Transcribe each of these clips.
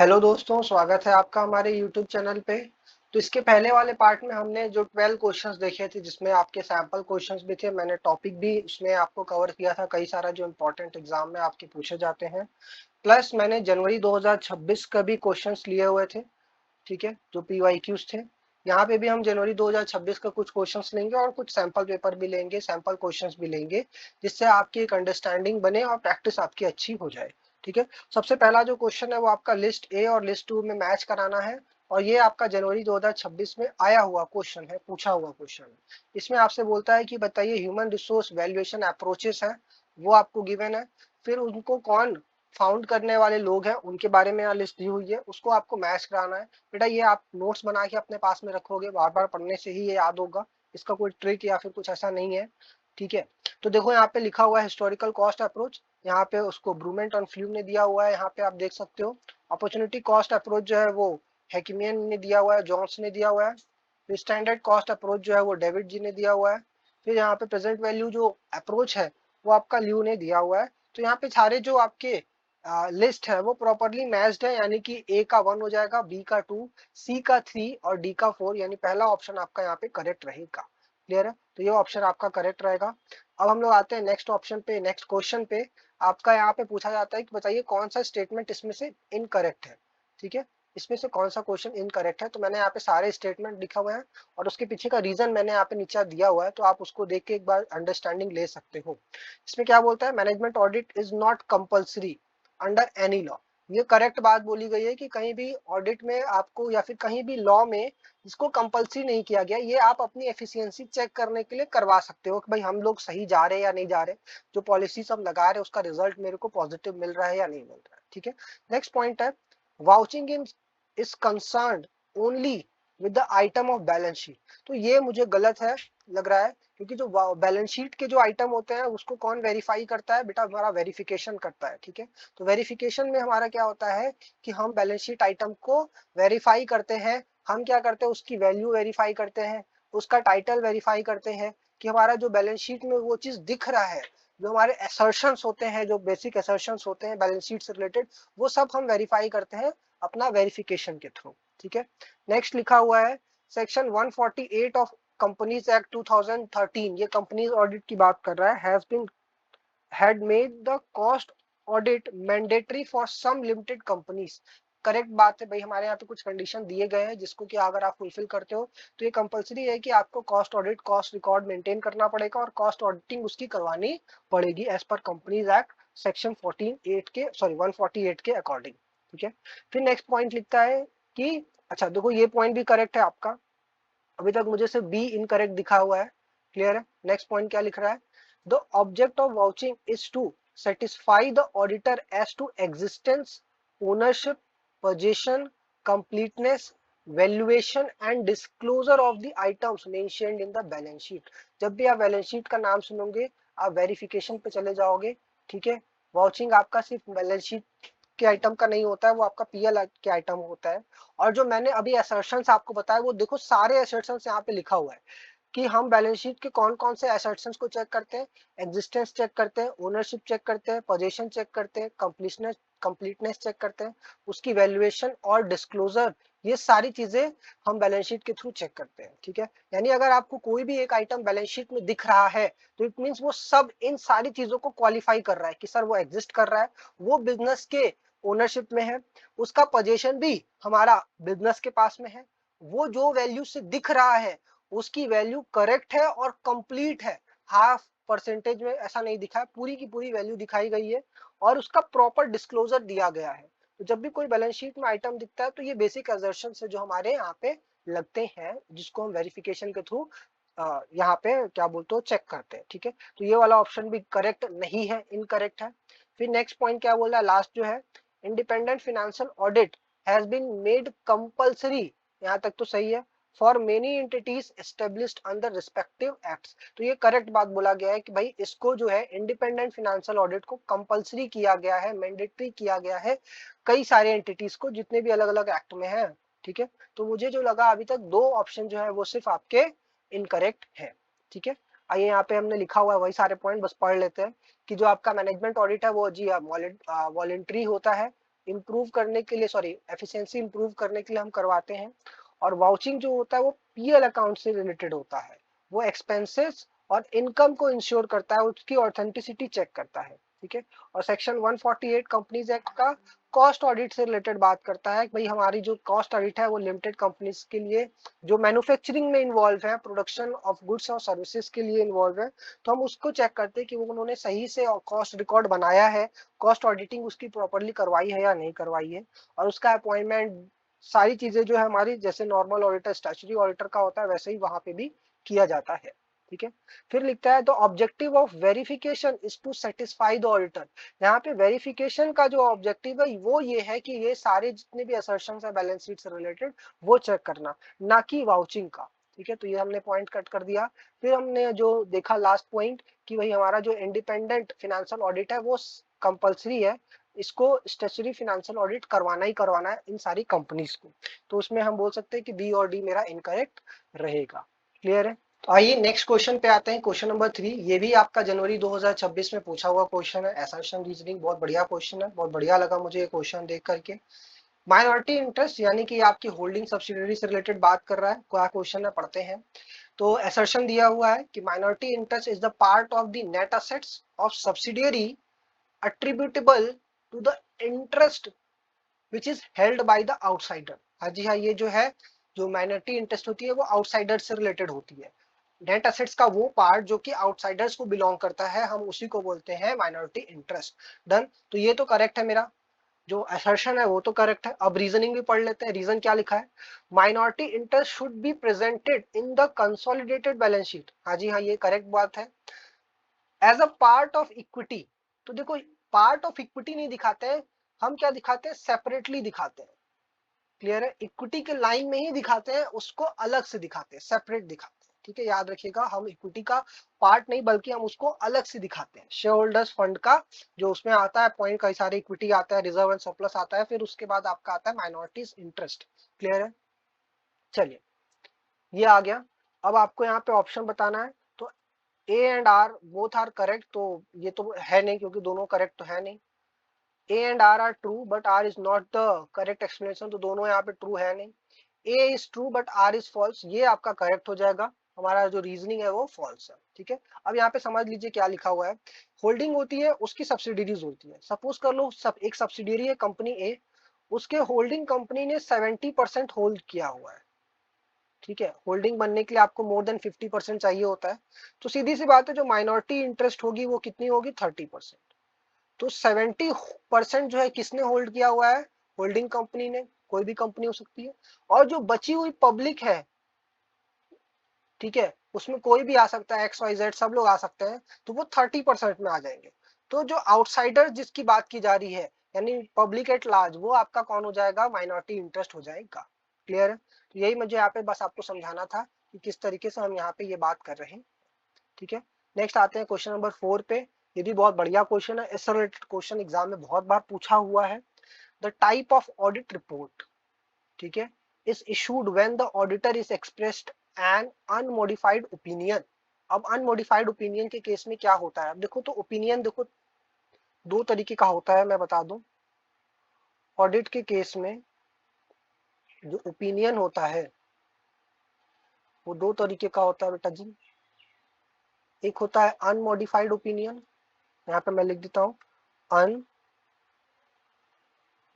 Hello दोस्तों, स्वागत है आपका हमारे YouTube चैनल पे। तो इसके पहले वाले पार्ट में हमने जो 12 क्वेश्चंस देखे थे, जिसमें आपके सैंपल क्वेश्चंस भी थे, मैंने टॉपिक भी उसमें आपको कवर किया था, कई सारा जो इम्पोर्टेंट एग्जाम में आपके पूछे जाते हैं। प्लस मैंने जनवरी 2026 का भी क्वेश्चंस लिए हुए थे, ठीक है, जो PYQs थे। यहाँ पे भी हम जनवरी 2026 का कुछ क्वेश्चंस लेंगे और कुछ सैंपल पेपर भी लेंगे, सैंपल क्वेश्चंस भी लेंगे, जिससे आपकी एक अंडरस्टैंडिंग बने और प्रैक्टिस आपकी अच्छी हो जाए। ठीक है, सबसे पहला जो क्वेश्चन है वो आपका लिस्ट ए और लिस्ट टू में मैच कराना है, और ये आपका जनवरी 2026 में आया हुआ क्वेश्चन है, पूछा हुआ क्वेश्चन है। इसमें आपसे बोलता है कि बताइए ह्यूमन रिसोर्स वैल्यूएशन अप्रोचेस है, वो आपको गिवन है। फिर उनको कौन फाउंड करने वाले लोग हैं, उनके बारे में यहाँ लिस्ट दी हुई है, उसको आपको मैच कराना है। बेटा ये आप नोट्स बना के अपने पास में रखोगे, बार बार पढ़ने से ही ये याद होगा, इसका कोई ट्रिक या फिर कुछ ऐसा नहीं है। ठीक है, तो देखो यहाँ पे लिखा हुआ है हिस्टोरिकल कॉस्ट अप्रोच, यहाँ पे उसको ब्रूमेंट और फ्लूम ने दिया हुआ है, यहाँ पे आप देख सकते हो। अपॉर्चुनिटी कॉस्ट अप्रोच जो है वो हैकिमियन ने दिया हुआ है, जॉन्स ने दिया हुआ है। स्टैंडर्ड कॉस्ट अप्रोच जो है वो डेविड जी ने दिया हुआ है। फिर यहाँ पे प्रेजेंट वैल्यू जो अप्रोच है वो आपका ल्यू ने दिया हुआ है। तो यहाँ पे सारे जो आपके लिस्ट है वो प्रॉपरली मैच्ड है, यानी कि ए का 1 हो जाएगा, बी का 2, सी का 3 और डी का 4, यानी पहला ऑप्शन आपका यहाँ पे करेक्ट रहेगा। क्लियर है, तो ये ऑप्शन आपका करेक्ट रहेगा। अब हम लोग आते हैं नेक्स्ट ऑप्शन पे, नेक्स्ट क्वेश्चन पे। आपका यहाँ पे पूछा जाता है कि बताइए कौन सा स्टेटमेंट इसमें से इनकरेक्ट है। ठीक है, इसमें से कौन सा क्वेश्चन इनकरेक्ट है, तो मैंने यहाँ पे सारे स्टेटमेंट लिखा हुआ है और उसके पीछे का रीजन मैंने यहाँ पे नीचे दिया हुआ है, तो आप उसको देख के एक बार अंडरस्टैंडिंग ले सकते हो। इसमें क्या बोलता है, management audit is not compulsory under any law. ये करेक्ट बात बोली गई है कि कहीं भी ऑडिट में आपको या फिर कहीं भी लॉ में इसको कंपल्सरी नहीं किया गया, ये आप अपनी एफिशिएंसी चेक करने के लिए करवा सकते हो कि भाई हम लोग सही जा रहे हैं या नहीं जा रहे, जो पॉलिसीज हम लगा रहे हैं उसका रिजल्ट मेरे को पॉजिटिव मिल रहा है या नहीं मिल रहा है। ठीक है, नेक्स्ट पॉइंट है, vouching in is concerned only with the item of balance sheet. तो ये मुझे गलत है लग रहा है, क्योंकि जो बैलेंस शीट के जो आइटम होते हैं उसको कौन वेरीफाई करता है, बेटा हमारा वेरिफिकेशन करता है। ठीक है, तो वेरिफिकेशन में हमारा क्या होता है कि हम बैलेंस शीट आइटम को वेरीफाई करते हैं। हम क्या करते हैं, उसकी वैल्यू वेरीफाई करते हैं, उसका टाइटल वेरीफाई करते हैं, कि हमारा जो बैलेंस शीट में वो चीज दिख रहा है, जो हमारे असर्शंस होते हैं, जो बेसिक असर्शंस होते हैं बैलेंस शीट से रिलेटेड, वो सब हम वेरीफाई करते हैं अपना वेरिफिकेशन के थ्रू। ठीक है, नेक्स्ट लिखा हुआ है सेक्शन 148 ऑफ कंपनीज एक्ट 2013, ये कंपनीज ऑडिट की बात कर रहा है, has been had made the cost audit mandatory for some limited companies। Correct बात है भाई, हमारे यहाँ पे कुछ कंडीशन दिए गए हैं जिसको कि अगर आप फुलफिल करते हो तो ये कंपलसरी है कि आपको cost audit, cost record maintain करना पड़ेगा और कॉस्ट ऑडिटिंग उसकी करवानी पड़ेगी as per companies act section 148 के अकॉर्डिंग। ठीक है, फिर नेक्स्ट पॉइंट लिखता है कि अच्छा देखो ये पॉइंट भी करेक्ट है आपका, अभी तक मुझे सिर्फ बी इनकरेक्ट दिखा हुआ है। क्लियर है, नेक्स्ट पॉइंट क्या लिख रहा है, the object of vouching is to satisfy the auditor as to existence, ownership, possession, completeness, valuation and disclosure of the items mentioned in the balance sheet. जब भी आप बैलेंस शीट का नाम सुनोगे आप वेरिफिकेशन पे चले जाओगे। ठीक है, वाउचिंग आपका सिर्फ बैलेंस शीट के आइटम का नहीं होता है, वो आपका पीएल के आइटम होता है। और जो मैंने अभी असर्शंस आपको बताया वो देखो सारे असर्शंस यहाँ पे लिखा हुआ है कि हम बैलेंस शीट के कौन कौन से असर्शंस को चेक करते हैं, एग्जिस्टेंस चेक करते हैं, ओनरशिप चेक करते हैं, पोजीशन चेक करते हैं, कंप्लीटनेस चेक करते हैं, उसकी वैल्यूएशन और डिस्क्लोजर, ये सारी चीजें हम बैलेंस शीट के थ्रू चेक करते हैं। ठीक है, यानी अगर आपको कोई भी एक आइटम बैलेंस शीट में दिख रहा है तो इट मींस वो सब इन सारी चीजों को क्वालिफाई कर रहा है कि सर वो एग्जिस्ट कर रहा है, वो बिजनेस के ओनरशिप में है, उसका पोजीशन भी हमारा बिजनेस के पास में है, वो जो वैल्यू से दिख रहा है उसकी वैल्यू करेक्ट है और कंप्लीट है, हाफ परसेंटेज में ऐसा नहीं दिखा है, पूरी की पूरी वैल्यू दिखाई गई है और उसका प्रॉपर डिस्क्लोजर दिया गया है। तो जब भी कोई बैलेंस शीट में आइटम दिखता है तो ये बेसिक असर्शन है जो हमारे यहाँ पे लगते हैं, जिसको हम वेरिफिकेशन के थ्रू यहाँ पे क्या बोलते हो चेक करते हैं। ठीक है, तो ये वाला ऑप्शन भी करेक्ट नहीं है, इनकरेक्ट है। फिर नेक्स्ट पॉइंट क्या बोल रहा है, लास्ट जो है, independent financial audit has been made compulsory, यहाँ तक तो सही है, for many entities established under respective acts. तो ये करेक्ट बात बोला गया है कि भाई इसको जो है इंडिपेंडेंट फाइनेंशियल ऑडिट को कंपल्सरी किया गया है, मैंडेटरी किया गया है कई सारे एंटिटीज को, जितने भी अलग अलग एक्ट में है। ठीक है, तो मुझे जो लगा अभी तक दो ऑप्शन जो है वो सिर्फ आपके इनकरेक्ट है। ठीक है, आइए यहाँ पे हमने लिखा हुआ है वही सारे पॉइंट बस पढ़ लेते हैं कि जो आपका मैनेजमेंट ऑडिट है वो जी वॉलेंट्री होता है, इम्प्रूव करने के लिए, सॉरी एफिशिएंसी इम्प्रूव करने के लिए हम करवाते हैं। और वाउचिंग जो होता है वो पीएल अकाउंट से रिलेटेड होता है, वो एक्सपेंसेस और इनकम को इंश्योर करता है, उसकी ऑथेंटिसिटी चेक करता है, ठीक है। और सेक्शन 148 कंपनीज एक्ट का कॉस्ट ऑडिट से रिलेटेड बात करता है कि भाई हमारी जो कॉस्ट ऑडिट है वो लिमिटेड कंपनीज के लिए जो मैन्युफैक्चरिंग में इन्वॉल्व है, प्रोडक्शन ऑफ गुड्स और सर्विसेज के लिए इन्वॉल्व है, तो हम उसको चेक करते हैं कि वो उन्होंने सही से कॉस्ट रिकॉर्ड बनाया है, कॉस्ट ऑडिटिंग उसकी प्रॉपरली करवाई है या नहीं करवाई है, और उसका अपॉइंटमेंट, सारी चीजें जो है हमारी जैसे नॉर्मल ऑडिटर स्टैट्यूटरी ऑडिटर का होता है वैसे ही वहां पे भी किया जाता है, ठीक है। फिर लिखता है the objective of verification is to satisfy the auditor. यहाँ पे वेरिफिकेशन का जो ऑब्जेक्टिव है वो ये है कि ये सारे जितने भी असर्शंस है बैलेंस शीट से रिलेटेड वो चेक करना, ना कि वाउचिंग का, ठीक है। तो ये हमने पॉइंट कट कर दिया। फिर हमने जो देखा लास्ट पॉइंट कि भाई हमारा जो इंडिपेंडेंट फाइनेंशियल ऑडिट है वो कंपलसरी है, इसको स्टैट्यूटरी फाइनेंशियल ऑडिट करवाना ही करवाना है इन सारी कंपनीज को। तो उसमें हम बोल सकते हैं कि बी और डी मेरा इनकरेक्ट रहेगा। क्लियर है। तो आइए नेक्स्ट क्वेश्चन पे आते हैं, क्वेश्चन नंबर 3। ये भी आपका जनवरी 2026 में पूछा हुआ क्वेश्चन है, असर्शन रीजनिंग, बहुत बढ़िया क्वेश्चन है, बहुत बढ़िया लगा मुझे ये क्वेश्चन देख करके। माइनॉरिटी इंटरेस्ट यानी कि आपकी होल्डिंग सब्सिडियरी से रिलेटेड बात कर रहा है, क्या क्वेश्चन है पढ़ते हैं। तो असर्शन दिया हुआ है कि minority interest is the part of the net assets of subsidiary attributable to the interest which is held by the outsider। हाँ जी हाँ, ये जो है जो माइनॉरिटी इंटरेस्ट होती है वो आउटसाइडर से रिलेटेड होती है। नेट असेट्स का वो पार्ट जो कि आउटसाइडर्स को बिलोंग करता है, हम उसी को बोलते हैं माइनॉरिटी इंटरेस्ट। डन। तो ये तो करेक्ट है, मेरा जो असर्शन है वो तो करेक्ट है। अब रीजनिंग भी पढ़ लेते हैं। रीजन क्या लिखा है, minority interest should be presented in the consolidated balance sheet. हाँ जी हाँ, ये करेक्ट बात है। As a part of equity, तो देखो पार्ट ऑफ इक्विटी नहीं दिखाते हैं, हम क्या दिखाते हैं, सेपरेटली दिखाते हैं। क्लियर है, इक्विटी के लाइन में ही दिखाते हैं, उसको अलग से दिखाते हैं, सेपरेट दिखाते हैं, ठीक है। याद रखिएगा, हम इक्विटी का पार्ट नहीं बल्कि हम उसको अलग से दिखाते हैं। शेयर होल्डर्स फंड का जो उसमें आता है पॉइंट, कई सारे इक्विटी आता है, रिजर्व एंड सरप्लस आता है, फिर उसके बाद आपका आता है माइनॉरिटीज इंटरेस्ट। क्लियर है। चलिए ये आ गया। अब आपको यहाँ पे ऑप्शन बताना है, तो A and R both are correct, तो ये तो है नहीं क्योंकि दोनों करेक्ट तो है नहीं। A and R true but R is not the correct explanation, तो दोनों यहाँ पे ट्रू है नहीं। A is true but R is false, ये आपका करेक्ट हो जाएगा, हमारा जो रीजनिंग है वो फॉल्स है, ठीक है। अब यहाँ पे समझ लीजिए क्या लिखा हुआ है। होल्डिंग होती है, उसकी सब्सिडीज होती है। सपोज कर लो एक सब्सिडियरी है कंपनी ए, उसके होल्डिंग कंपनी ने 70% होल्ड किया हुआ है, ठीक है। होल्डिंग बनने के लिए आपको मोर देन 50% चाहिए होता है, तो सीधी सी बात है जो माइनॉरिटी इंटरेस्ट होगी वो कितनी होगी, 30%। तो 70% जो है किसने होल्ड किया हुआ है, होल्डिंग कंपनी ने, कोई भी कंपनी हो सकती है। और जो बची हुई पब्लिक है, ठीक है, उसमें कोई भी आ सकता है, एक्स वाई जेड सब लोग आ सकते हैं, तो वो 30% में आ जाएंगे। तो जो आउटसाइडर जिसकी बात की जा रही है यानी पब्लिक एट लार्ज, वो आपका कौन हो जाएगा, माइनॉरिटी इंटरेस्ट हो जाएगा। क्लियर है। तो यही मुझे यहाँ पे बस आपको समझाना था कि किस तरीके से हम यहाँ पे ये बात कर रहे हैं, ठीक है। नेक्स्ट आते हैं क्वेश्चन नंबर 4 पे। ये भी बहुत बढ़िया क्वेश्चन है, इससे रिलेटेड क्वेश्चन एग्जाम में बहुत बार पूछा हुआ है। The type of audit report, ठीक है, is issued when the auditor is expressed an unmodified opinion. अब अनमोडिफाइड ओपिनियन के केस में क्या होता है, अब देखो तो ओपिनियन देखो दो तरीके का होता है, मैं बता दूं। ऑडिट के केस में जो ओपिनियन होता है वो दो तरीके का होता है बेटा जी। एक होता है अनमोडिफाइड ओपिनियन, यहाँ पे मैं लिख देता हूं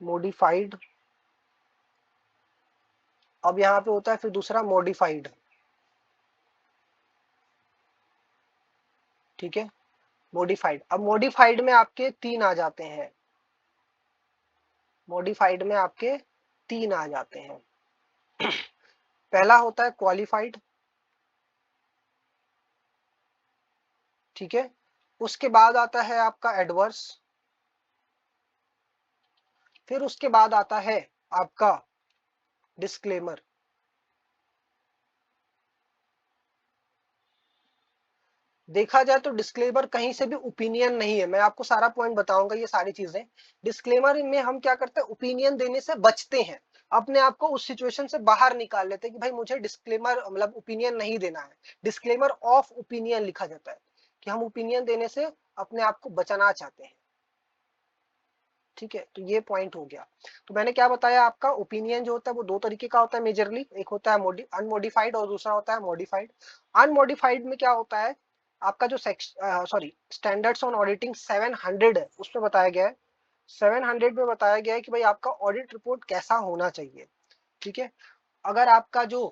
अनमोडिफाइड। अब यहाँ पे होता है फिर दूसरा मॉडिफाइड, ठीक है। मॉडिफाइड, अब मॉडिफाइड में आपके तीन आ जाते हैं, मॉडिफाइड में आपके तीन आ जाते हैं। पहला होता है क्वालिफाइड, ठीक है। उसके बाद आता है आपका एडवर्स, फिर उसके बाद आता है आपका डिस्क्लेमर। देखा जाए तो डिस्क्लेमर कहीं से भी ओपिनियन नहीं है, मैं आपको सारा पॉइंट बताऊंगा ये सारी चीजें। डिस्क्लेमर में हम क्या करते हैं, ओपिनियन देने से बचते हैं, अपने आप को उस सिचुएशन से बाहर निकाल लेते हैं कि भाई मुझे डिस्क्लेमर मतलब ओपिनियन नहीं देना है। डिस्क्लेमर ऑफ ओपिनियन लिखा जाता है कि हम ओपिनियन देने से अपने आप को बचाना चाहते हैं। ठीक है, तो ये पॉइंट हो गया। तो मैंने क्या बताया, आपका ओपिनियन जो होता है वो दो तरीके का होता है मेजरली, एक होता है अनमोडिफाइड और दूसरा होता है मॉडिफाइड। अनमोडिफाइड में क्या होता है, आपका जो स्टैंडर्ड्स ऑन ऑडिटिंग 700 है उसमें बताया गया है, 700 में बताया गया है कि भाई आपका ऑडिट रिपोर्ट कैसा होना चाहिए। ठीक है, अगर आपका जो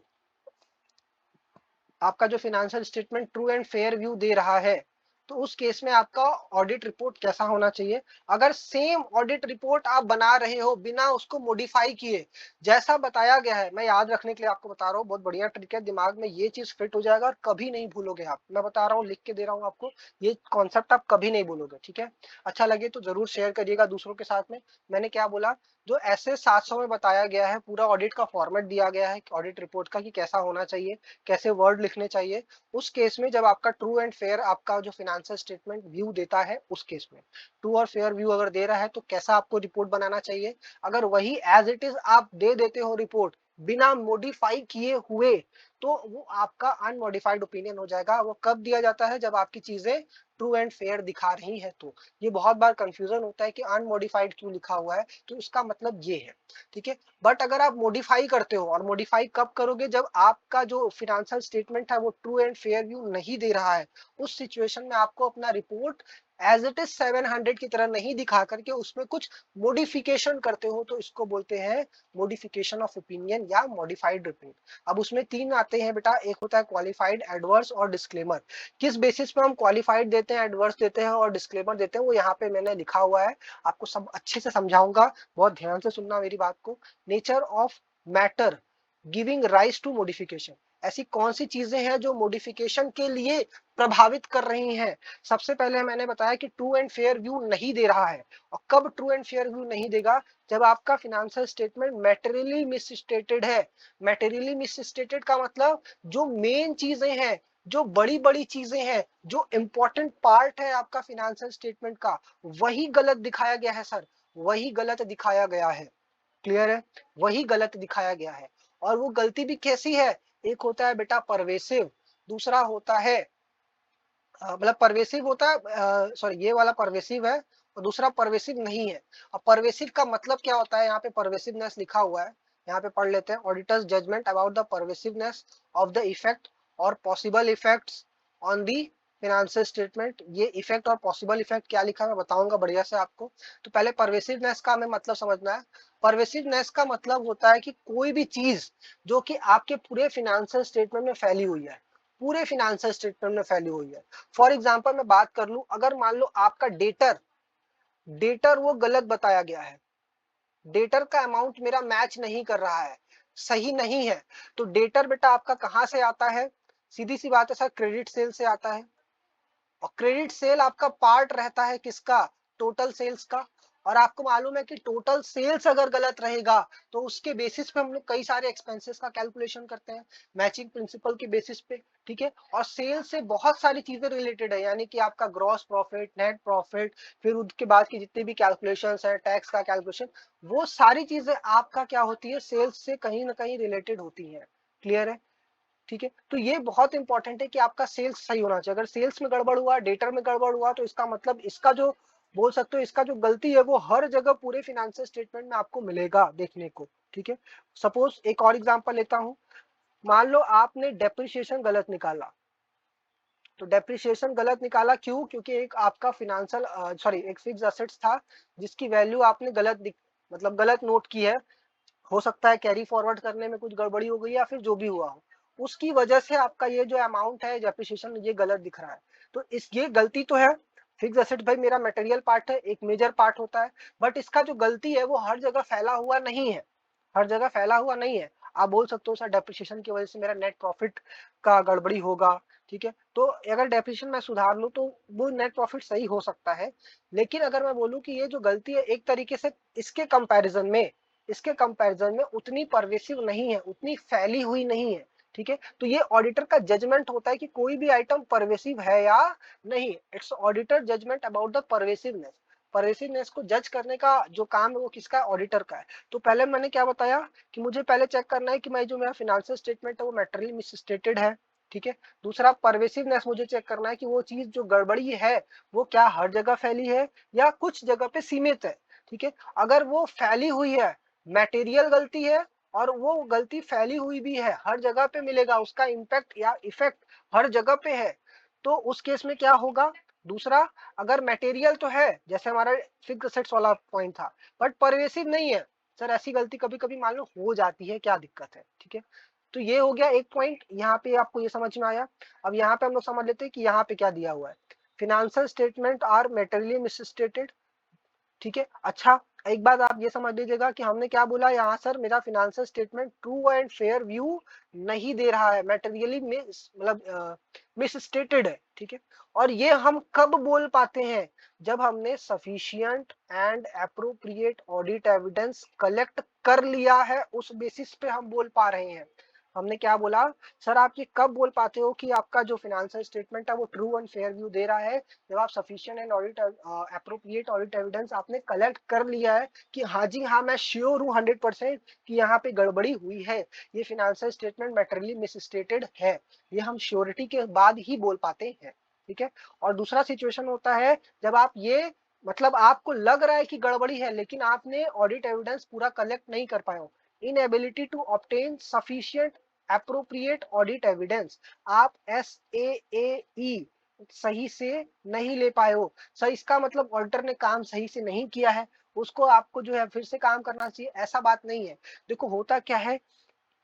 financial statement true and fair view दे रहा है, तो उस केस में आपका ऑडिट रिपोर्ट कैसा होना चाहिए। अगर सेम ऑडिट रिपोर्ट आप बना रहे हो बिना उसको मॉडिफाई किए, जैसा बताया गया है, मैं याद रखने के लिए आपको बता रहा हूँ, बहुत बढ़िया ट्रिक है, दिमाग में ये चीज फिट हो जाएगा और कभी नहीं भूलोगे आप। मैं बता रहा हूँ, लिख के दे रहा हूँ आपको, ये कॉन्सेप्ट आप कभी नहीं भूलोगे। ठीक है, अच्छा लगे तो जरूर शेयर करिएगा दूसरों के साथ में। मैंने क्या बोला, जो ऐसे 700 में बताया गया है, पूरा ऑडिट का फॉर्मेट दिया गया है ऑडिट रिपोर्ट का कि कैसा होना चाहिए, कैसे वर्ड लिखने चाहिए, उस केस में जब आपका ट्रू एंड फेयर आपका जो फिनेंशियल स्टेटमेंट व्यू देता है, उस केस में ट्रू और फेयर व्यू अगर दे रहा है तो कैसा आपको रिपोर्ट बनाना चाहिए। अगर वही एज इट इज आप दे देते हो रिपोर्ट बिना मॉडिफाई किए हुए, तो वो आपका अनमॉडिफाइड ओपिनियन हो जाएगा। वो कब दिया जाता है, जब आपकी चीजें ट्रू एंड फेयर दिखा रही है। तो ये बहुत बार कंफ्यूजन होता है कि अनमॉडिफाइड क्यों लिखा हुआ है, तो इसका मतलब ये है। ठीक है, बट अगर आप मॉडिफाई करते हो, और मॉडिफाई कब करोगे, जब आपका जो फिनेंशियल स्टेटमेंट है वो ट्रू एंड फेयर व्यू नहीं दे रहा है, उस सिचुएशन में आपको अपना रिपोर्ट एज इट इज 700 की तरह नहीं दिखा करके उसमें कुछ मॉडिफिकेशन करते हो, तो इसको बोलते हैं मॉडिफिकेशन ऑफ ओपिनियन या मॉडिफाइड रिपोर्ट। अब उसमें तीन आते हैं बेटा, एक होता है क्वालिफाइड, एडवर्स और डिस्क्लेमर। किस बेसिस पे हम क्वालिफाइड देते हैं, एडवर्स देते हैं और डिस्क्लेमर देते हैं, वो यहाँ पे मैंने लिखा हुआ है, आपको सब अच्छे से समझाऊंगा, बहुत ध्यान से सुनना मेरी बात को। Nature of matter giving rise to modification, ऐसी कौन सी चीजें हैं जो मॉडिफिकेशन के लिए प्रभावित कर रही हैं। सबसे पहले मैंने बताया कि ट्रू एंड फेयर व्यू नहीं दे रहा है, और कब ट्रू एंड फेयर व्यू नहीं देगा, जब आपका फिनेंशियल स्टेटमेंट मैटेरियली मिसस्टेटेड है। मैटेरियली मिसस्टेटेड का मतलब जो मेन चीजें हैं, जो बड़ी बड़ी चीजें हैं, जो इंपॉर्टेंट पार्ट है आपका फिनेंशियल स्टेटमेंट का, वही गलत दिखाया गया है सर, वही गलत दिखाया गया है। क्लियर है, वही गलत दिखाया गया है। और वो गलती भी कैसी है, एक होता है बेटा परवेसिव, दूसरा होता है मतलब परवेसिव होता है, सॉरी ये वाला परवेसिव है और दूसरा परवेसिव नहीं है। अब परवेसिव का मतलब क्या होता है, यहाँ पे परवेसिवनेस लिखा हुआ है, यहाँ पे पढ़ लेते हैं। Auditor's judgment about the pervasiveness of the effect और possible effects on the financial statement. ये इफेक्ट और पॉसिबल इफेक्ट क्या लिखा है मैं बताऊंगा बढ़िया से आपको। तो पहले परवेसिवनेस का हमें मतलब समझना है। परवेसिवनेस का मतलब होता है कि कोई भी चीज जो कि आपके पूरे फिनेंशियल स्टेटमेंट में फैली हुई है, पूरे फिनेंशियल स्टेटमेंट में फैली हुई है। फॉर एग्जाम्पल मैं बात कर लूं, अगर मान लो आपका डेटर डेटर वो गलत बताया गया है, डेटर का अमाउंट मेरा मैच नहीं कर रहा है, सही नहीं है, तो डेटर बेटा आपका कहां से आता है, सीधी सी बात है सर, क्रेडिट सेल से आता है। और क्रेडिट सेल आपका पार्ट रहता है किसका, टोटल सेल्स का। और आपको मालूम है कि टोटल सेल्स अगर गलत रहेगा, तो उसके बेसिस पे हम लोग कई सारे एक्सपेंसेस का कैलकुलेशन करते हैं, मैचिंग प्रिंसिपल के बेसिस पे। ठीक है, और सेल्स से बहुत सारी चीजें रिलेटेड है, यानी कि आपका ग्रॉस प्रॉफिट, नेट प्रॉफिट, फिर उसके बाद की जितने भी कैलकुलेशंस है, टैक्स का कैलकुलेशन, वो सारी चीजें आपका क्या होती है, सेल्स से कहीं ना कहीं रिलेटेड होती है। क्लियर है, ठीक है। तो ये बहुत इंपॉर्टेंट है कि आपका सेल्स सही होना चाहिए। अगर सेल्स में गड़बड़ हुआ, डेटर में गड़बड़ हुआ, तो इसका मतलब इसका जो बोल सकते हो, इसका जो गलती है वो हर जगह पूरे फिनेंशियल स्टेटमेंट में आपको मिलेगा देखने को। ठीक है, सपोज एक और एग्जांपल लेता हूं, मान लो आपने डेप्रिसिएशन गलत निकाला। तो डेप्रिसिएशन गलत निकाला क्यों, क्योंकि एक आपका फिनेंशियल सॉरी एक फिक्स एसेट्स था जिसकी वैल्यू आपने मतलब गलत नोट की है। हो सकता है कैरी फॉरवर्ड करने में कुछ गड़बड़ी हो गई या फिर जो भी हुआ हो, उसकी वजह से आपका ये जो अमाउंट है डेप्रिसिएशन ये गलत दिख रहा है। तो इस ये गलती तो है, फिक्स एसेट भाई मेरा मटेरियल पार्ट है, एक मेजर पार्ट होता है, बट इसका जो गलती है वो हर जगह फैला हुआ नहीं है, हर जगह फैला हुआ नहीं है। आप बोल सकते हो सर डेप्रिसिएशन की वजह से मेरा नेट प्रॉफिट का गड़बड़ी होगा। ठीक है, तो अगर डेप्रिसिएशन मैं सुधार लूं तो वो नेट प्रॉफिट सही हो सकता है। लेकिन अगर मैं बोलूं कि ये जो गलती है एक तरीके से इसके कंपैरिजन में उतनी परवेसिव नहीं है, उतनी फैली हुई नहीं है। ठीक है, तो ये ऑडिटर का जजमेंट होता है कि कोई भी आइटम परवेसिव है या नहीं। It's auditor judgement about the pervasiveness. Pervasiveness को जज करने का जो काम है वो किसका है, ऑडिटर का है। तो पहले मैंने क्या बताया कि मुझे पहले चेक करना है कि मैं जो मेरा फिनेंशियल स्टेटमेंट है वो मैटेरियली मिसस्टेटेड है। ठीक है, दूसरा परवेसिवनेस मुझे चेक करना है कि वो चीज जो गड़बड़ी है वो क्या हर जगह फैली है या कुछ जगह पे सीमित है। ठीक है। अगर वो फैली हुई है, मटेरियल गलती है और वो गलती फैली हुई भी है, हर जगह पे मिलेगा, उसका इम्पैक्ट या इफेक्ट हर जगह पे है, तो उस केस में क्या होगा। दूसरा, अगर मटेरियल तो है, जैसे हमारा फिक्स असेट्स वाला पॉइंट था, बट परवेसिव नहीं है, सर ऐसी गलती कभी कभी मान लो हो जाती है, क्या दिक्कत है, ठीक है। तो ये हो गया एक पॉइंट, यहाँ पे आपको ये समझ में आया। अब यहाँ पे हम लोग समझ लेते हैं कि यहाँ पे क्या दिया हुआ है। Financial statement are materially misstated, ठीक है। अच्छा, एक बात आप ये समझ लीजिएगा कि हमने क्या बोला यहाँ, सर मेरा financial statement true and fair view नहीं दे रहा है, मेटेरियली मतलब मिसस्टेटेड है, ठीक है। और ये हम कब बोल पाते हैं, जब हमने sufficient and appropriate audit evidence collect कर लिया है, उस बेसिस पे हम बोल पा रहे हैं। हमने क्या बोला, सर आप ये कब बोल पाते हो कि आपका जो फिनेंशियल स्टेटमेंट है वो ट्रू एंड फेयर व्यू दे रहा है, जब आप sufficient and audit appropriate audit evidence आपने कलेक्ट कर लिया है कि हाँ जी हाँ मैं श्योर हूँ 100% कि यहाँ पे गड़बड़ी हुई है, ये फिनेंशियल स्टेटमेंट मैटेरियली मिसस्टेटेड है, ये हम श्योरिटी के बाद ही बोल पाते हैं, ठीक है। और दूसरा सिचुएशन होता है जब आप ये मतलब आपको लग रहा है कि गड़बड़ी है, लेकिन आपने ऑडिट एविडेंस पूरा कलेक्ट नहीं कर पाए हो, inability to obtain sufficient appropriate audit evidence, आप SAAE सही से नहीं ले पाए हो। सर इसका मतलब ऑडिटर ने काम सही से नहीं किया है, उसको आपको जो है फिर से काम करना चाहिए, ऐसा बात नहीं है। देखो होता क्या है,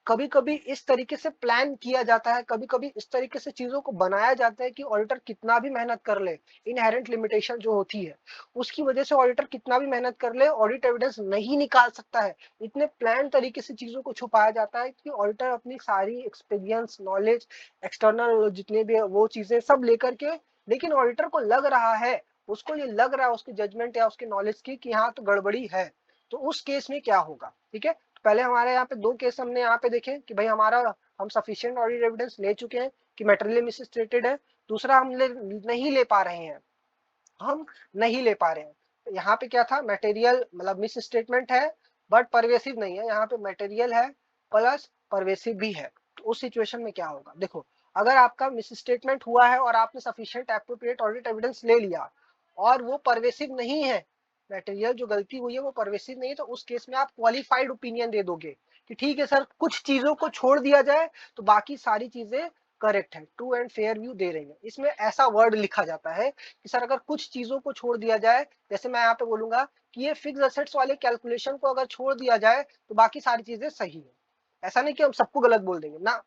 कभी कभी इस तरीके से प्लान किया जाता है, कभी कभी इस तरीके से चीजों को बनाया जाता है कि ऑडिटर कितना भी मेहनत कर ले, इनहेरेंट लिमिटेशन जो होती है उसकी वजह से ऑडिटर कितना भी मेहनत कर ले, ऑडिट एविडेंस नहीं निकाल सकता है। इतने प्लान तरीके से चीजों को छुपाया जाता है कि ऑडिटर अपनी सारी एक्सपीरियंस नॉलेज एक्सटर्नल जितने भी वो चीजें सब लेकर के, लेकिन ऑडिटर को लग रहा है, उसको ये लग रहा है उसकी जजमेंट या उसके नॉलेज की कि हाँ तो गड़बड़ी है, तो उस केस में क्या होगा, ठीक है। पहले हमारे यहाँ पे दो केस हमने यहाँ पे देखे कि भाई हमारा हम सफिशिएंट ऑडिट एविडेंस ले चुके हैं कि मटेरियल मिसस्टेटेड है, दूसरा हम नहीं ले पा रहे हैं, हम नहीं ले पा रहे हैं। तो यहाँ पे क्या था, मटेरियल मतलब मिस स्टेटमेंट है बट परवेसिव नहीं है, यहाँ पे मटेरियल है प्लस परवेसिव भी है। तो उस सिचुएशन में क्या होगा, देखो अगर आपका मिस स्टेटमेंट हुआ है और आपने सफिशिएंट एप्रोप्रिएट ऑडिट एविडेंस ले लिया और वो परवेसिव नहीं है, मटेरियल जो गलती हुई है वो परवेसिव नहीं है, तो उस केस में आप क्वालिफाइड ओपिनियन दे दोगे कि ठीक है सर कुछ चीजों को छोड़ दिया जाए तो बाकी सारी चीजें करेक्ट है, ट्रू एंड फेयर व्यू दे रही है। इसमें ऐसा वर्ड लिखा जाता है कि सर अगर कुछ चीजों को छोड़ दिया जाए, जैसे मैं यहाँ पे बोलूंगा कि ये फिक्स असेट्स वाले कैलकुलेशन को अगर छोड़ दिया जाए तो बाकी सारी चीजें सही है। ऐसा नहीं कि हम सबको गलत बोल देंगे ना,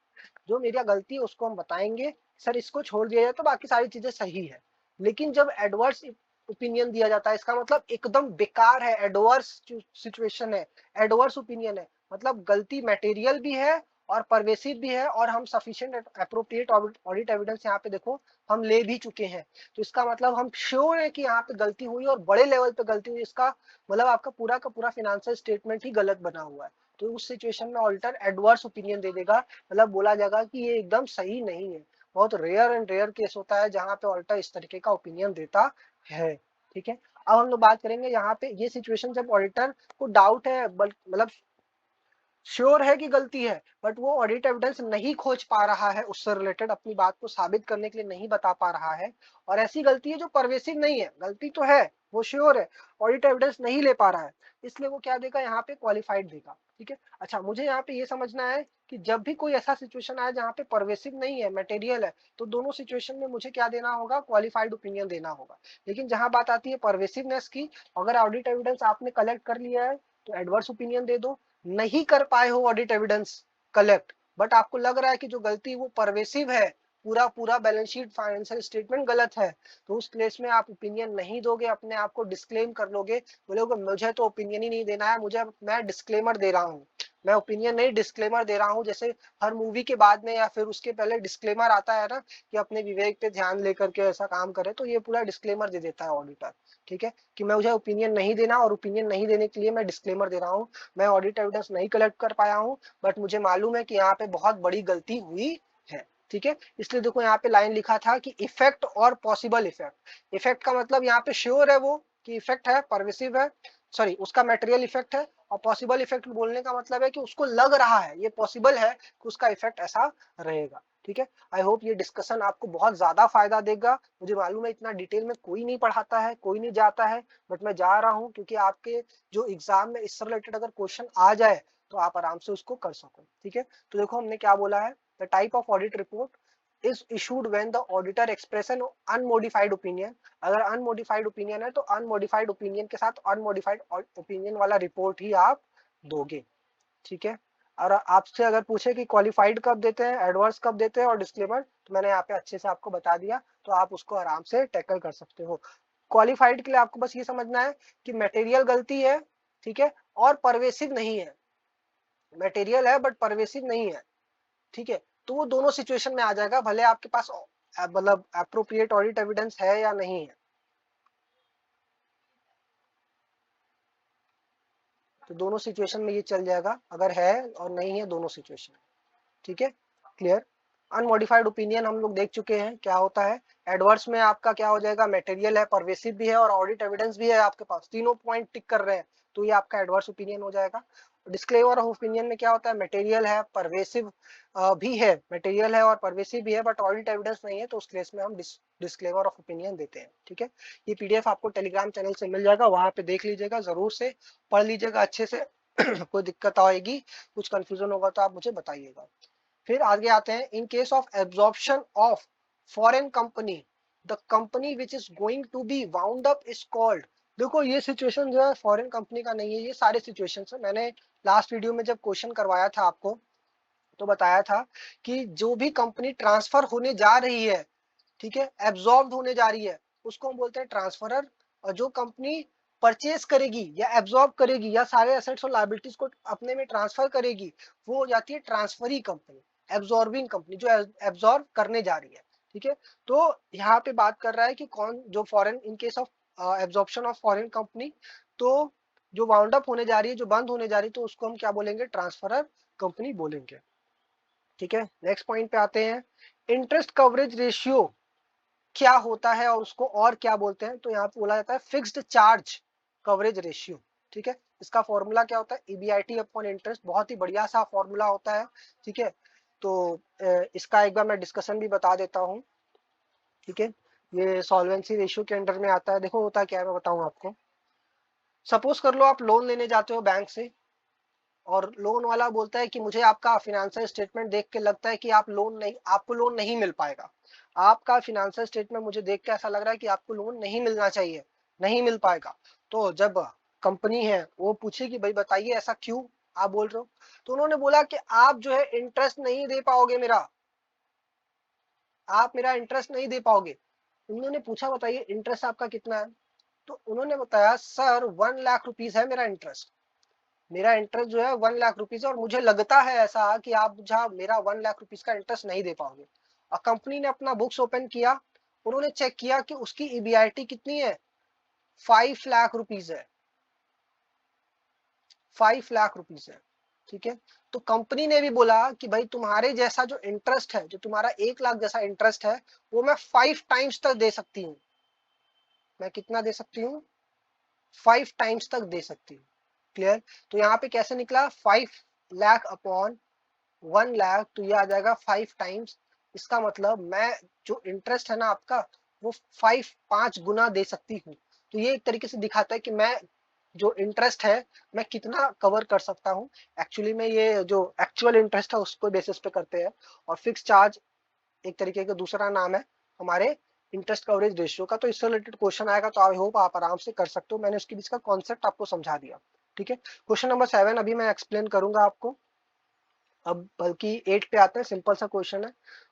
जो मेरी गलती है उसको हम बताएंगे, सर इसको छोड़ दिया जाए तो बाकी सारी चीजें सही है। लेकिन जब एडवर्स ओपिनियन दिया जाता है, इसका मतलब एकदम बेकार है, एडवर्स सिचुएशन है, एडवर्स ओपिनियन है, मतलब गलती मटेरियल भी है और परवेसिव भी है, और हम सफिशिएंट एप्रोप्रिएट ऑडिट एविडेंस यहाँ पे देखो हम ले भी चुके हैं, तो इसका मतलब हम श्योर है कि यहाँ पे गलती हुई और बड़े लेवल पे गलती हुई, इसका मतलब आपका पूरा का पूरा फाइनेंशियल स्टेटमेंट ही गलत बना हुआ है। तो उस सिचुएशन में ऑडिटर एडवर्स ओपिनियन दे देगा, मतलब बोला जाएगा कि ये एकदम सही नहीं है। बहुत रेयर एंड रेयर केस होता है जहां पे ऑडिटर इस तरीके का ओपिनियन देता है, ठीक है। अब हम लोग बात करेंगे यहाँ पे ये सिचुएशन जब ऑडिटर को डाउट है, मतलब श्योर है कि गलती है बट वो ऑडिट एविडेंस नहीं खोज पा रहा है, उससे रिलेटेड अपनी बात को साबित करने के लिए नहीं बता पा रहा है, और ऐसी गलती है जो परवेसिव नहीं है, गलती तो है वो श्योर है, ऑडिट एविडेंस नहीं ले पा रहा है, इसलिए वो क्या देगा यहाँ पे क्वालिफाइड देगा, ठीक है। अच्छा, मुझे यहाँ पे ये समझना है कि जब भी कोई ऐसा सिचुएशन आए जहाँ पे परवेसिव नहीं है मटेरियल है, तो दोनों सिचुएशन में मुझे क्या देना होगा, क्वालिफाइड ओपिनियन देना होगा। लेकिन जहां बात आती है परवेसिवनेस की, अगर ऑडिट एविडेंस आपने कलेक्ट कर लिया है तो एडवर्स ओपिनियन दे दो, नहीं कर पाए हो ऑडिट एविडेंस कलेक्ट बट आपको लग रहा है कि जो गलती वो परवेसिव है, पूरा पूरा बैलेंस शीट फाइनेंशियल स्टेटमेंट गलत है, तो उस केस में आप ओपिनियन नहीं दोगे, अपने आप को डिस्क्लेम कर लोगे, बोलोगे मुझे तो ओपिनियन ही नहीं देना है, मुझे मैं डिस्क्लेमर दे रहा हूँ, मैं ओपिनियन नहीं डिस्क्लेमर दे रहा हूँ। जैसे हर मूवी के बाद में या फिर उसके पहले डिस्क्लेमर आता है ना कि अपने विवेक पे ध्यान लेकर के ऐसा काम करे, तो ये पूरा डिस्क्लेमर दे देता है ऑडिटर, ठीक है, कि मैं मुझे ओपिनियन नहीं देना और ओपिनियन नहीं देने के लिए मैं डिस्क्लेमर दे रहा हूँ, मैं ऑडिट एविडेंस नहीं कलेक्ट कर पाया हूँ बट मुझे मालूम है कि यहाँ पे बहुत बड़ी गलती हुई है, ठीक है। इसलिए देखो यहाँ पे लाइन लिखा था कि इफेक्ट और पॉसिबल इफेक्ट, इफेक्ट का मतलब यहाँ पे श्योर है वो कि इफेक्ट है, परवेसिव है, सॉरी उसका मटेरियल इफेक्ट है, और पॉसिबल इफेक्ट बोलने का मतलब है कि उसको लग रहा है, ये पॉसिबल है कि उसका इफेक्ट ऐसा रहेगा। ठीक है। आई होप ये डिस्कशन आपको बहुत ज्यादा फायदा देगा। मुझे मालूम है इतना डिटेल में कोई नहीं पढ़ाता है, कोई नहीं जाता है, बट मैं जा रहा हूँ क्योंकि आपके जो एग्जाम में इससे रिलेटेड अगर क्वेश्चन आ जाए तो आप आराम से उसको कर सको। ठीक है, तो देखो हमने क्या बोला है, the type of audit report is issued when the auditor express an unmodified opinion. अगर अनमोडिफाइड ओपिनियन है तो अनमोडिफाइड ओपिनियन के साथ अनमोडिफाइड ओपिनियन वाला रिपोर्ट ही आप दोगे। ठीक है, और आपसे अगर पूछे कि क्वालिफाइड कब देते हैं, एडवर्स कब देते हैं और डिस्क्लेमर, तो मैंने यहाँ पे अच्छे से आपको बता दिया, तो आप उसको आराम से टैकल कर सकते हो। क्वालिफाइड के लिए आपको बस ये समझना है कि मटेरियल गलती है, ठीक है, और परवेसिव नहीं है। मटेरियल है बट परवेसिव नहीं है, ठीक है, तो वो दोनों सिचुएशन में आ जाएगा, भले आपके पास मतलब एप्रोप्रिएट ऑडिट एविडेंस है या नहीं है। तो दोनों सिचुएशन में ये चल जाएगा, अगर है और नहीं है, दोनों सिचुएशन। ठीक है, क्लियर। अनमोडिफाइड ओपिनियन हम लोग देख चुके हैं क्या होता है। एडवर्स में आपका क्या हो जाएगा, मटेरियल है, परवेसिव भी है और ऑडिट एविडेंस भी है आपके पास, तीनों पॉइंट टिक कर रहे हैं, तो ये आपका एडवर्स ओपिनियन हो जाएगा। डिस्क्लेमर ऑफ ओपिनियन में क्या होता है, मटेरियल है, परवेसिव भी है, मटेरियल है और परवेसिव भी है बट ऑडिट एविडेंस नहीं है, तो उस केस में हम डिस्क्लेमर ऑफ ओपिनियन देते हैं। ठीक है, ये पीडीएफ आपको टेलीग्राम चैनल से मिल जाएगा, वहां पे देख लीजिएगा, जरूर से पढ़ लीजिएगा अच्छे से। कोई दिक्कत आएगी, कुछ कंफ्यूजन होगा तो आप मुझे बताइएगा। फिर आगे आते हैं, in case of absorption of foreign company the company which is going to be wound up is called. देखो ये सिचुएशन जो है फॉरेन कंपनी का नहीं है, ये सारे सिचुएशन है। मैंने लास्ट वीडियो में जब क्वेश्चन करवाया था आपको तो बताया था कि जो भी कंपनी ट्रांसफर होने जा रही है, ठीक है, एब्जॉर्ब होने जा रही है, उसको हम बोलते हैं ट्रांसफरर। और जो कंपनी परचेज करेगी या एब्जॉर्ब करेगी या सारे एसेट्स और लायबिलिटीज को अपने में ट्रांसफर करेगी, वो हो जाती है ट्रांसफरी कंपनी, एब्जॉर्बिंग कंपनी, जो एब्जॉर्ब करने जा रही है। ठीक है, तो यहाँ पे बात कर रहा है कि कौन जो foreign, in case of absorption of foreign company, तो जो वाउंड अप होने जा रही है, जो बंद होने जा रही है, तो उसको हम क्या बोलेंगे, ट्रांसफरर कंपनी बोलेंगे। ठीक है, नेक्स्ट पॉइंट पे आते हैं, इंटरेस्ट कवरेज रेशियो क्या होता है और उसको और क्या बोलते हैं, तो यहाँ पे बोला जाता है फिक्स्ड चार्ज कवरेज रेशियो। ठीक है, इसका फॉर्मूला क्या होता है, ईबीआईटी अपॉन इंटरेस्ट, बहुत ही बढ़िया सा फॉर्मूला होता है। ठीक है, तो इसका एक बार मैं डिस्कशन भी बता देता हूँ। ठीक है, ये सॉल्वेंसी रेशियो के अंडर में आता है। देखो होता क्या है, मैं बताऊँ आपको। सपोज कर लो आप लोन लेने जाते हो बैंक से, और लोन वाला बोलता है कि मुझे आपका फाइनेंशियल स्टेटमेंट देख के लगता है कि आप लोन नहीं, आपको लोन नहीं मिल पाएगा। आपका फाइनेंशियल स्टेटमेंट मुझे देख के ऐसा लग रहा है कि आपको लोन नहीं मिलना चाहिए, नहीं मिल पाएगा। तो जब कंपनी है वो पूछे कि भाई बताइए ऐसा क्यों आप बोल रहे हो, तो उन्होंने बोला कि आप जो है इंटरेस्ट नहीं दे पाओगे मेरा, आप मेरा इंटरेस्ट नहीं दे पाओगे। उन्होंने पूछा बताइए इंटरेस्ट आपका कितना है, तो उन्होंने बताया सर 1 लाख रुपीज है मेरा इंटरेस्ट। मेरा इंटरेस्ट जो है 1 लाख रुपीज है और मुझे लगता है ऐसा कि आप जहाँ मेरा 1 लाख रुपीज का इंटरेस्ट नहीं दे पाओगे। और कंपनी ने अपना बुक्स ओपन किया, उन्होंने चेक किया कि उसकी ईबीआईटी कितनी है, 5 लाख रुपीज है, 5 लाख रुपीज है। ठीक है, तो कंपनी ने भी बोला कि भाई तुम्हारे जैसा जो इंटरेस्ट है, जो तुम्हारा 1 लाख जैसा इंटरेस्ट है, वो मैं 5 टाइम्स तक दे सकती हूँ। मैं कितना दे सकती हूँ, 5 टाइम्स तक दे सकती हूँ। क्लियर। तो यहाँ पे कैसे निकला, 5 लाख अपॉन 1 लाख, तो ये आ जाएगा 5 टाइम्स। इसका मतलब मैं जो इंटरेस्ट है ना आपका, वो 5 गुना दे सकती हूँ। तो ये एक तरीके से दिखाता है कि मैं जो इंटरेस्ट है मैं कितना कवर कर सकता हूँ। एक्चुअली में ये जो एक्चुअल इंटरेस्ट है उसको बेसिस पे करते हैं। और फिक्स चार्ज एक तरीके का दूसरा नाम है हमारे इंटरेस्ट कवरेज रेशियो का। तो इससे रिलेटेड क्वेश्चन आएगा तो आई होप आप आराम से कर सकते हो, मैंने उसके बीच का कॉन्सेप्ट आपको समझा दिया। ठीक है, क्वेश्चन नंबर 7 अभी मैं एक्सप्लेन करूंगा आपको। अब बल्कि 8 पे आते हैं, सिंपल सा क्वेश्चन है,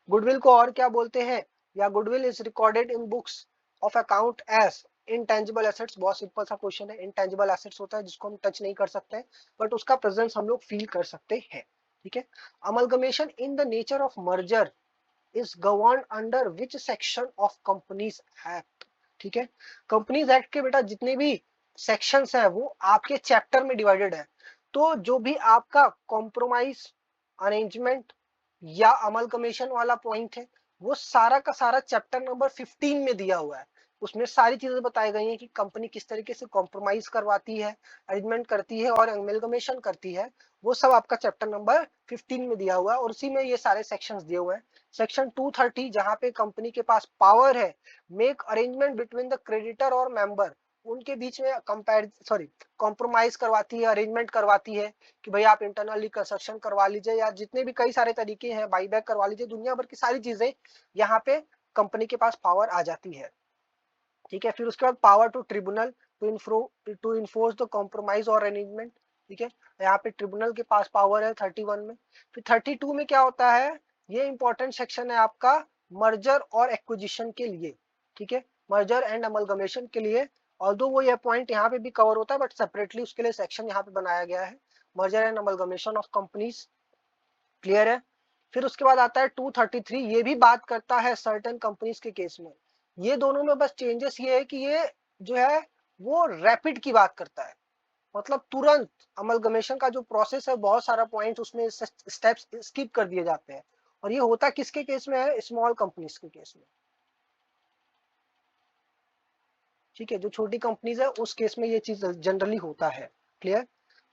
गुडविल को और क्या बोलते हैं, या goodwill is recorded in books of account as intangible assets. बहुत सिंपल सा क्वेश्चन है, इनटेंजिबल एसेट्स होता है जिसको हम टच नहीं कर सकते बट उसका प्रेजेंस हम लोग फील कर सकते हैं। ठीक है, amalgamation in the nature of merger is govern under which section of companies act. ठीक है, कंपनीज एक्ट के बेटा जितने भी सेक्शंस है वो आपके चैप्टर में डिवाइडेड है। तो जो भी आपका कॉम्प्रोमाइज, अरेंजमेंट या अमल कमीशन वाला पॉइंट है, वो सारा का सारा चैप्टर नंबर 15 में दिया हुआ है। उसमें सारी चीजें बताई गई हैं कि कंपनी किस तरीके से कॉम्प्रोमाइज करवाती है, अरेंजमेंट करती है और एमलगमेशन करती है। वो सब आपका चैप्टर नंबर 15 में दिया हुआ है, और उसी में ये सारे सेक्शंस दिए हुए हैं। सेक्शन 230 जहां पे कंपनी के पास पावर है make arrangement between the creditor और मेंबर, उनके बीच में कंपेयर सॉरी कॉम्प्रोमाइज करवाती है, अरेंजमेंट करवाती है कि भाई आप इंटरनली कंस्ट्रक्शन करवा लीजिए, या जितने भी कई सारे तरीके हैं, बाईबैक करवा लीजिए, दुनिया भर की सारी चीजें यहाँ पे कंपनी के पास पावर आ जाती है। ठीक है, फिर उसके बाद power to tribunal to enforce the compromise और अरेंजमेंट। ठीक है, यहाँ पे ट्रिब्यूनल के पास पावर है 31 में। फिर 32 में क्या होता है, ये इंपॉर्टेंट सेक्शन है आपका मर्जर और एक्विजिशन के लिए। ठीक है, मर्जर एंड अमलगमेशन के लिए, ऑल्दो वो ये पॉइंट यहाँ पे भी कवर होता है बट सेपरेटली उसके लिए सेक्शन यहाँ पे बनाया गया है, merger and amalgamation of companies. Clear है। फिर उसके बाद आता है 233, ये भी बात करता है सर्टेन कंपनीज के केस में। ये दोनों में बस चेंजेस ये है कि ये जो है वो रैपिड की बात करता है, मतलब तुरंत अमलगमेशन का जो प्रोसेस है, बहुत सारा पॉइंट उसमें स्टेप्स स्किप कर दिए जाते हैं। और ये होता किसके केस में है, स्मॉल कंपनीज के केस में। ठीक है, जो छोटी कंपनीज है उस केस में ये चीज जनरली होता है। क्लियर।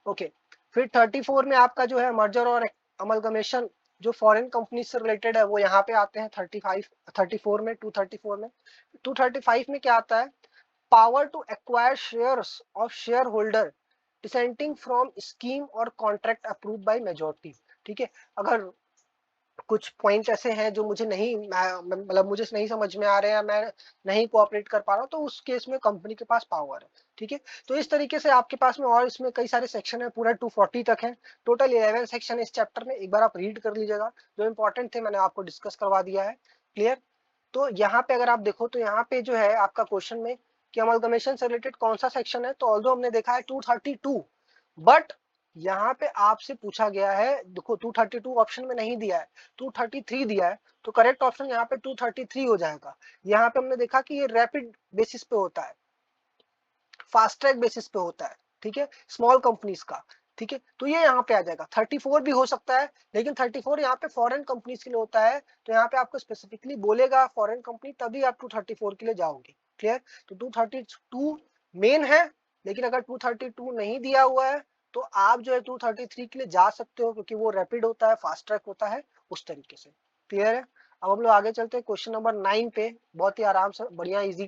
ओके। फिर 34 में आपका जो है मर्जर और अमलगमेशन जो फॉरेन कंपनी से रिलेटेड है वो यहाँ पे आते हैं 34 में 234 में। 235 में क्या आता है, power to acquire shares of share holder dissenting from scheme और कॉन्ट्रैक्ट अप्रूव बाय मेजोरिटी। ठीक है, अगर कुछ पॉइंट ऐसे हैं जो मुझे नहीं मतलब मुझे नहीं समझ में आ रहे हैं, मैं नहीं कोऑपरेट कर पा रहा हूँ, तो उस केस में कंपनी के पास पावर है। ठीक है, तो इस तरीके से आपके पास में, और इसमें कई सारे सेक्शन है, पूरा 240 तक है, टोटल 11 सेक्शन इस चैप्टर में। एक बार आप रीड कर लीजिएगा, जो इंपॉर्टेंट थे मैंने आपको डिस्कस करवा दिया है। क्लियर। तो यहाँ पे अगर आप देखो तो यहाँ पे जो है आपका क्वेश्चन में कि अमलगमेशन से रिलेटेड कौन सा सेक्शन है, तो ऑल्दो हमने देखा है 232, बट यहाँ पे आपसे पूछा गया है, देखो 232 ऑप्शन में नहीं दिया है, 233 दिया है, तो करेक्ट ऑप्शन यहाँ पे 233 हो जाएगा। यहाँ पे हमने देखा कि ये रैपिड बेसिस पे होता है, फास्ट ट्रैक बेसिस पे होता है। ठीक है, स्मॉल कंपनीज का। ठीक है, तो ये यहाँ पे आ जाएगा। 34 भी हो सकता है, लेकिन 34 यहाँ पे फॉरेन कंपनीज के लिए होता है, तो यहाँ पे आपको स्पेसिफिकली बोलेगा फॉरेन कंपनी, तभी आप 234 के लिए जाओगे। क्लियर। तो 232 मेन है, लेकिन अगर 232 नहीं दिया हुआ है तो आप जो है 233 के लिए जा सकते हो, क्योंकि वो रैपिड होता है, फास्ट ट्रैक होता है, उस तरीके से। क्लियर है। अब हम लोग आगे चलते हैं क्वेश्चन नंबर 9 पे। बहुत ही आराम से बढ़िया इजी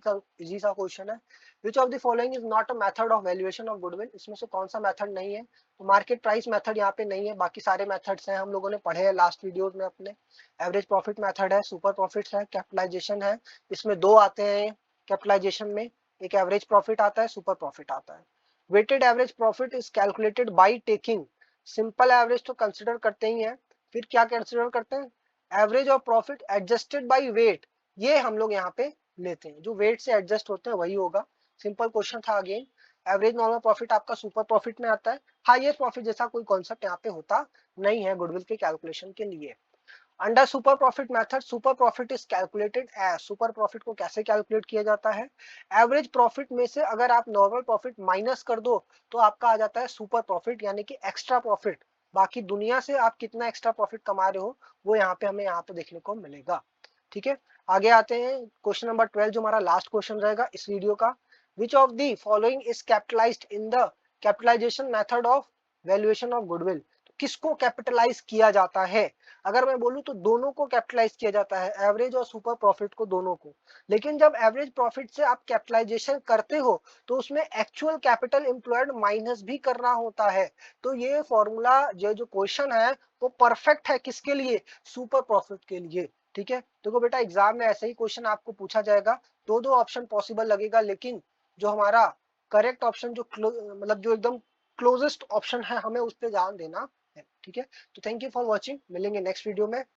सा क्वेश्चन है। विच of the following is not a method of valuation of goodwill, इसमें से कौन सा मेथड नहीं है, तो मार्केट प्राइस मेथड यहाँ पे नहीं है, बाकी सारे मेथड्स हैं, हम लोगों ने पढ़े हैं लास्ट वीडियोस में अपने। एवरेज प्रॉफिट मेथड है, सुपर प्रॉफिट्स है, कैपिटलाइजेशन है, इसमें दो आते हैं कैपिटलाइजेशन में, एक एवरेज प्रॉफिट आता है, सुपर प्रॉफिट आता है। Weighted average profit is calculated by taking, simple average तो कंसिडर करते ही है, फिर क्या कंसिडर करते हैं, average of profit adjusted by weight, ये हम लोग यहाँ पे लेते हैं, जो वेट से एडजस्ट होते हैं वही होगा। सिंपल क्वेश्चन था अगेन। एवरेज नॉर्मल प्रॉफिट आपका सुपर प्रॉफिट में आता है, हाईएस्ट प्रॉफिट जैसा कोई कॉन्सेप्ट यहाँ पे होता नहीं है गुडविल के कैलकुलेशन के लिए। Under super profit method, super profit is calculated as, super profit को कैसे कैलकुलेट किया जाता है, एवरेज प्रॉफिट में से अगर आप नॉर्मल प्रॉफिट माइनस कर दो तो आपका आ जाता है सुपर प्रॉफिट, यानी कि एक्स्ट्रा प्रॉफिट, बाकी दुनिया से आप कितना एक्स्ट्रा प्रॉफिट कमा रहे हो वो यहाँ पे हमें यहाँ पे देखने को मिलेगा। ठीक है, आगे आते हैं क्वेश्चन नंबर 12 जो हमारा लास्ट क्वेश्चन रहेगा इस वीडियो का। Which of the following is capitalised in the capitalisation method of valuation of goodwill, किसको कैपिटलाइज किया जाता है, अगर मैं बोलूं तो दोनों को कैपिटलाइज किया जाता है, एवरेज और सुपर प्रॉफिट को, दोनों को। लेकिन जब एवरेज प्रॉफिट से आप कैपिटलाइजेशन करते हो तो उसमें एक्चुअल कैपिटल एम्प्लॉयड माइनस भी करना होता है। तो ये फॉर्मूला जो क्वेश्चन है वो परफेक्ट है किसके लिए, सुपर प्रॉफिट के लिए। ठीक है, देखो बेटा एग्जाम में ऐसे ही क्वेश्चन आपको पूछा जाएगा, दो दो ऑप्शन पॉसिबल लगेगा, लेकिन जो हमारा करेक्ट ऑप्शन जो मतलब जो एकदम क्लोजेस्ट ऑप्शन है हमें उस पर ध्यान देना है। ठीक है, तो थैंक यू फॉर वॉचिंग, मिलेंगे नेक्स्ट वीडियो में।